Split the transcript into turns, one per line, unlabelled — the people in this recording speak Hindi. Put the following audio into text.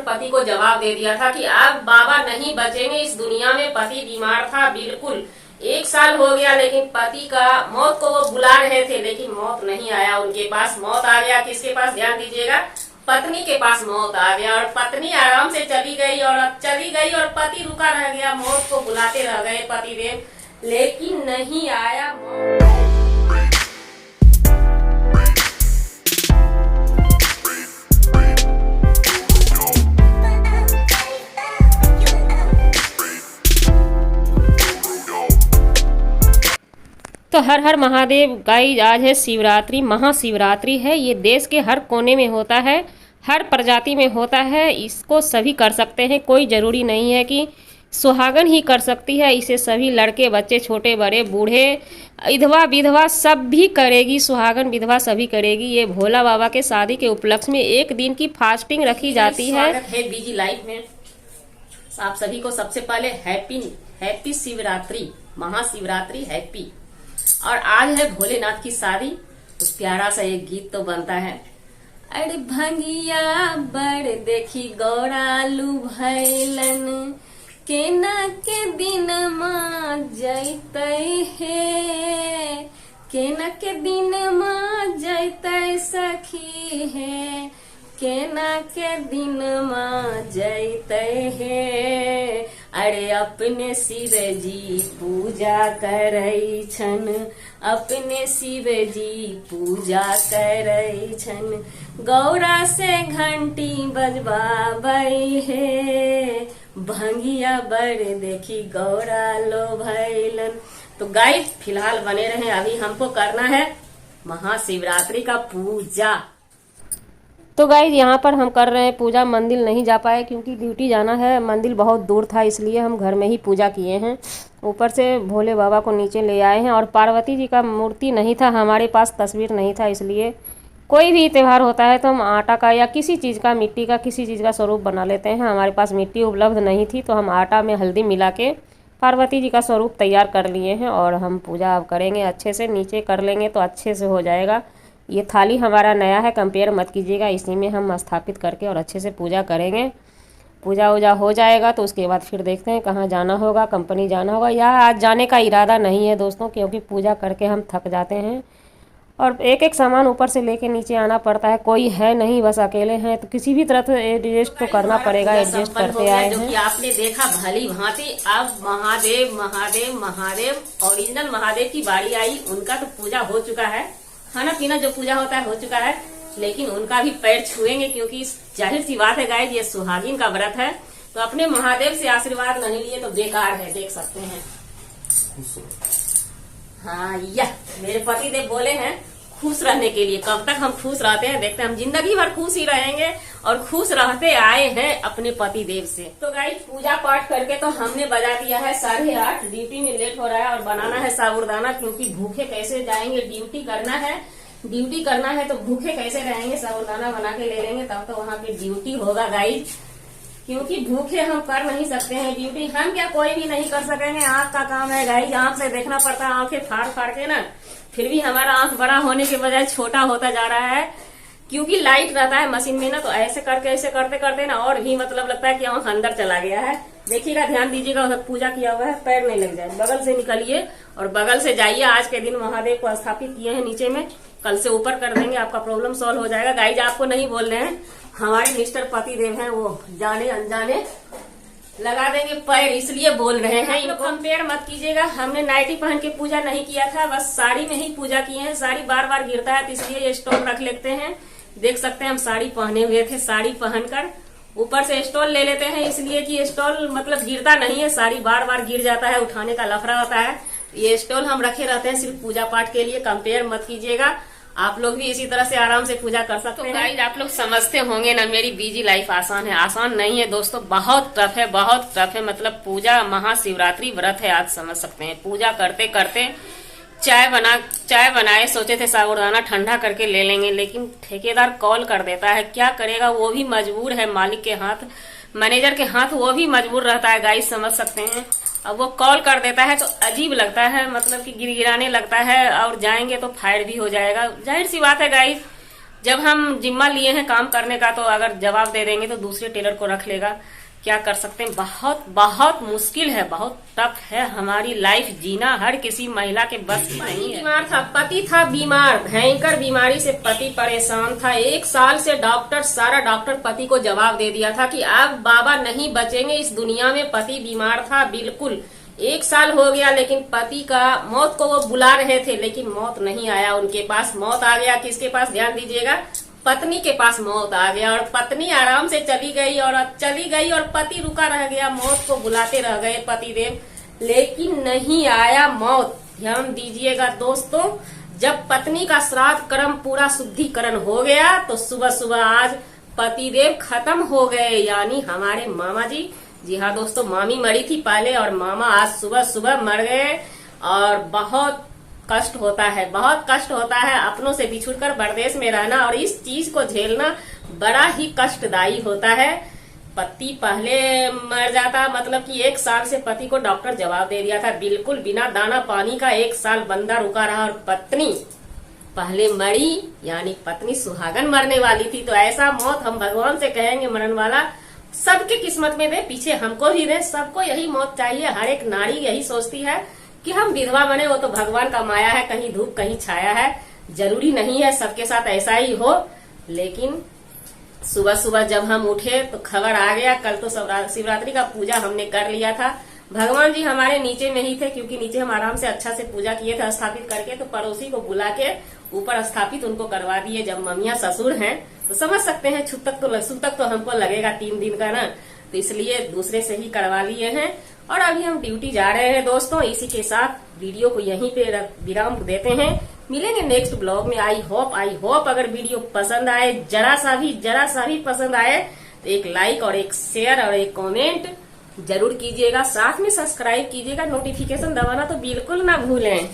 पति को जवाब दे दिया था कि अब बाबा नहीं बचेंगे इस दुनिया में। पति बीमार था बिल्कुल, 1 साल हो गया, लेकिन पति का मौत को वो बुला रहे थे, लेकिन मौत नहीं आया उनके पास। मौत आ गया किसके पास, ध्यान दीजिएगा, पत्नी के पास मौत आ गया। और पत्नी आराम से चली गई और पति रुका रह गया, मौत को बुलाते रह गए पतिदेव, लेकिन नहीं आया मौत। तो हर हर महादेव गाइस, आज है शिवरात्रि, महाशिवरात्रि है। ये देश के हर कोने में होता है, हर प्रजाति में होता है। इसको सभी कर सकते हैं, कोई ज़रूरी नहीं है कि सुहागन ही कर सकती है। इसे सभी लड़के बच्चे, छोटे बड़े बूढ़े, विधवा विधवा सब भी करेगी, सुहागन विधवा सभी करेगी। ये भोला बाबा के शादी के उपलक्ष्य में 1 दिन की फास्टिंग रखी जाती है। स्वागत है बीजी लाइफ में आप सभी को। सबसे पहले हैप्पी शिवरात्रि, महाशिवरात्रि हैप्पी। और आज है भोलेनाथ की शादी, तो प्यारा सा एक गीत तो बनता है। अरे भंगिया बड़ देखी गौरालू भैलन, केना के दिन माँ जैते है, केना के दिन माँ जैते सखी है, केना के दिन माँ जैते है। अरे अपने शिव जी पूजा करै छन, अपने शिव जी पूजा करै छन, गौरा से घंटी बजबाबै है, भंगिया बड़ देखी गौरा लो भैलन। तो गाइस फिलहाल बने रहे, अभी हमको करना है महाशिवरात्रि का पूजा। तो गाइस यहाँ पर हम कर रहे हैं पूजा। मंदिर नहीं जा पाए क्योंकि ड्यूटी जाना है, मंदिर बहुत दूर था, इसलिए हम घर में ही पूजा किए हैं। ऊपर से भोले बाबा को नीचे ले आए हैं, और पार्वती जी का मूर्ति नहीं था हमारे पास, तस्वीर नहीं था, इसलिए कोई भी त्यौहार होता है तो हम आटा का या किसी चीज़ का, मिट्टी का किसी चीज़ का स्वरूप बना लेते हैं। हमारे पास मिट्टी उपलब्ध नहीं थी तो हम आटा में हल्दी मिला के पार्वती जी का स्वरूप तैयार कर लिए हैं, और हम पूजा अब करेंगे अच्छे से। नीचे कर लेंगे तो अच्छे से हो जाएगा। ये थाली हमारा नया है, कंपेयर मत कीजिएगा, इसी में हम स्थापित करके और अच्छे से पूजा करेंगे। पूजा वूजा हो जाएगा तो उसके बाद फिर देखते हैं कहाँ जाना होगा, कंपनी जाना होगा, या आज जाने का इरादा नहीं है दोस्तों, क्योंकि पूजा करके हम थक जाते हैं और एक एक सामान ऊपर से लेके नीचे आना पड़ता है। कोई है नहीं, बस अकेले हैं, तो किसी भी तरह से एडजस्ट तो करना पड़ेगा। एडजस्ट करते आए हैं, जो कि आपने देखा भली भांति। अब महादेव महादेव महादेव ओरिजिनल महादेव की बारी आई। उनका तो पूजा हो चुका है, खाना पीना जो पूजा होता है हो चुका है, लेकिन उनका भी पैर छुएंगे, क्योंकि जाहिर सी बात है गाइस, ये सुहागिन का व्रत है, तो अपने महादेव से आशीर्वाद नहीं लिए तो बेकार है। देख सकते हैं, हाँ यह मेरे पतिदेव बोले हैं खुश रहने के लिए। कब तक हम खुश रहते हैं देखते हैं, हम जिंदगी भर खुश ही रहेंगे और खुश रहते आए हैं अपने पतिदेव से। तो गाइस पूजा पाठ करके तो हमने बजा दिया है 8:30, ड्यूटी में लेट हो रहा है, और बनाना है साबूदाना, क्योंकि भूखे कैसे जाएंगे, ड्यूटी करना है तो भूखे कैसे रहेंगे। साबूदाना बना के ले लेंगे, तब तो वहाँ पे ड्यूटी होगा गाइस, क्योंकि भूखे हम कर नहीं सकते हैं ड्यूटी। हम क्या, कोई भी नहीं कर सकेंगे, आंख का काम है गाइस, आंख से देखना पड़ता है, आंखें फाड़ फाड़ के ना। फिर भी हमारा आंख बड़ा होने के बजाय छोटा होता जा रहा है, क्योंकि लाइट रहता है मशीन में ना, तो ऐसे करते करते ना और भी मतलब लगता है कि आंख अंदर चला गया है। देखिएगा, ध्यान दीजिएगा, उधर पूजा किया हुआ है, पैर नहीं लग जाए। बगल से निकलिए और बगल से जाइए। आज के दिन महादेव को स्थापित किए हैं नीचे में, कल से ऊपर कर देंगे, आपका प्रॉब्लम सॉल्व हो जाएगा। गाइज आपको नहीं बोल रहे हैं, हमारे मिस्टर पतिदेव हैं, वो जाने अनजाने लगा देंगे पैर, इसलिए बोल रहे हैं। इनको कंपेयर मत कीजिएगा, हमने नाइटी पहन के पूजा नहीं किया था, बस साड़ी में ही पूजा की है। साड़ी बार बार गिरता है तो इसलिए ये स्टोल रख लेते हैं। देख सकते हैं हम साड़ी पहने हुए थे, साड़ी पहनकर ऊपर से स्टोल ले लेते हैं, इसलिए कि स्टोल मतलब गिरता नहीं है, साड़ी बार बार गिर जाता है, उठाने का लफड़ा होता है। ये स्टोल हम रखे रहते हैं सिर्फ पूजा पाठ के लिए, कंपेयर मत कीजिएगा। आप लोग भी इसी तरह से आराम से पूजा कर सकते हैं। गाइस आप लोग समझते होंगे ना, मेरी बिजी लाइफ आसान है, आसान नहीं है दोस्तों, बहुत टफ है, बहुत टफ है। मतलब पूजा महाशिवरात्रि व्रत है, आज समझ सकते हैं। पूजा करते करते चाय बनाए, सोचे थे साबूदाना ठंडा करके ले लेंगे, लेकिन ठेकेदार कॉल कर देता है, क्या करेगा, वो भी मजबूर है, मालिक के हाथ, मैनेजर के हाथ वो भी मजबूर रहता है। गाइस समझ सकते हैं, अब वो कॉल कर देता है तो अजीब लगता है, मतलब कि गिरगिराने लगता है, और जाएंगे तो फायर भी हो जाएगा। जाहिर सी बात है गाइस, जब हम जिम्मा लिए हैं काम करने का, तो अगर जवाब दे देंगे तो दूसरे टेलर को रख लेगा। क्या कर सकते हैं, बहुत बहुत मुश्किल है, बहुत टफ है हमारी लाइफ जीना, हर किसी महिला के बस की नहीं है। बीमार था, पति था बीमार, भयंकर बीमारी से पति परेशान था। 1 साल से सारा डॉक्टर पति को जवाब दे दिया था कि आप बाबा नहीं बचेंगे इस दुनिया में। पति बीमार था बिल्कुल, 1 साल हो गया, लेकिन पति का मौत को वो बुला रहे थे, लेकिन मौत नहीं आया उनके पास। मौत आ गया किसके पास, ध्यान दीजिएगा, पत्नी के पास मौत आ गया। और पत्नी आराम से चली गई और पति रुका रह गया, मौत को बुलाते रह गए पतिदेव, लेकिन नहीं आया मौत। ध्यान दीजिएगा दोस्तों, जब पत्नी का श्राद्ध कर्म पूरा शुद्धिकरण हो गया तो सुबह सुबह आज पतिदेव खत्म हो गए, यानी हमारे मामा जी। जी हाँ दोस्तों, मामी मरी थी पहले और मामा आज सुबह सुबह मर गए। और बहुत कष्ट होता है, बहुत कष्ट होता है अपनों से बिछुड़कर परदेश में रहना, और इस चीज को झेलना बड़ा ही कष्टदायी होता है। पति पहले मर जाता, मतलब कि 1 साल से पति को डॉक्टर जवाब दे दिया था, बिल्कुल बिना दाना पानी का 1 साल बंदा रुका रहा, और पत्नी पहले मरी, यानी पत्नी सुहागन मरने वाली थी। तो ऐसा मौत हम भगवान से कहेंगे मरण वाला सबके किस्मत में दे, पीछे हमको भी दे, सबको यही मौत चाहिए। हर एक नारी यही सोचती है कि हम विधवा बने, वो तो भगवान का माया है, कहीं धूप कहीं छाया है, जरूरी नहीं है सबके साथ ऐसा ही हो। लेकिन सुबह सुबह जब हम उठे तो खबर आ गया, कल तो शिवरात्रि का पूजा हमने कर लिया था। भगवान जी हमारे नीचे नहीं थे, क्योंकि नीचे हम आराम से अच्छा से पूजा किए थे स्थापित करके, तो पड़ोसी को बुला के ऊपर स्थापित उनको करवा दिए। जब ममिया ससुर हैं तो समझ सकते हैं, छुतक तो हमको लगेगा 3 दिन का ना, तो इसलिए दूसरे से ही करवा लिए हैं। और अभी हम ड्यूटी जा रहे हैं दोस्तों। इसी के साथ वीडियो को यहीं पे विराम देते हैं, मिलेंगे नेक्स्ट ब्लॉग में। आई होप अगर वीडियो पसंद आए, जरा सा भी पसंद आए, तो एक लाइक और एक शेयर और एक कमेंट जरूर कीजिएगा, साथ में सब्सक्राइब कीजिएगा, नोटिफिकेशन दबाना तो बिल्कुल ना भूलें।